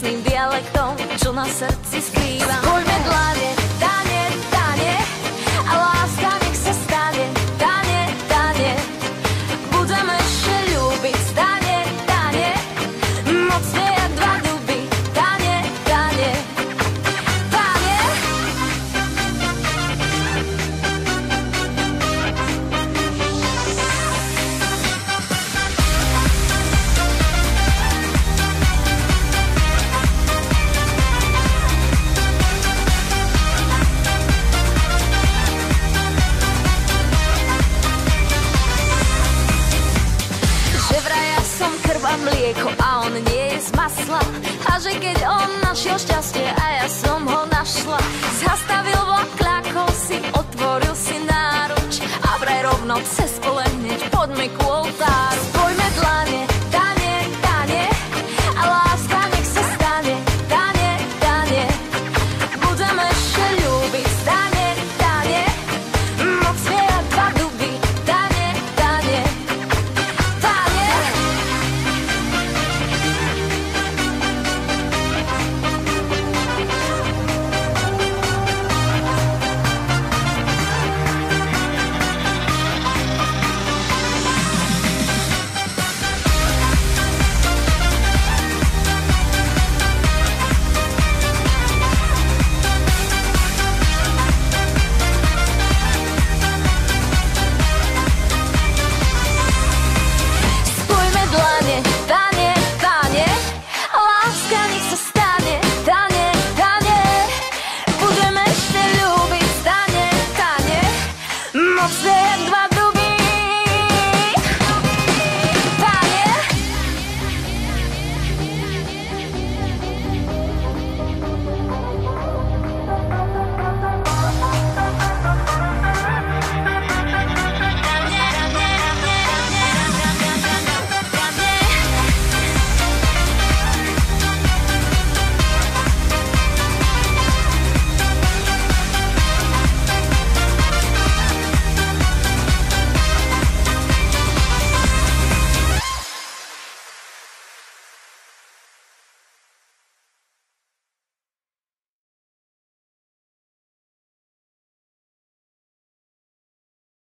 jasným dialektom, čo na srdci skrývam. Poďme dlane, dane, dane, a láska nech sa stane, dane, dane. Budeme ešte ľúbiť, dane, dane, mocne jak dva duby, dane, dane, dane. Mlieko a on nie je z masla. A že keď on našiel šťastie a ja som ho našla, zastavil vlak, kľakol si, otvoril si náruč a vraj rovno cez pole hneď poďme ku oltáru. Spojme dlane, dane, dane, a láska nech sa stane, dane, dane. Budeme ešte ľúbiť, dane, dane, mocne jak dva duby, dane, dane. Stay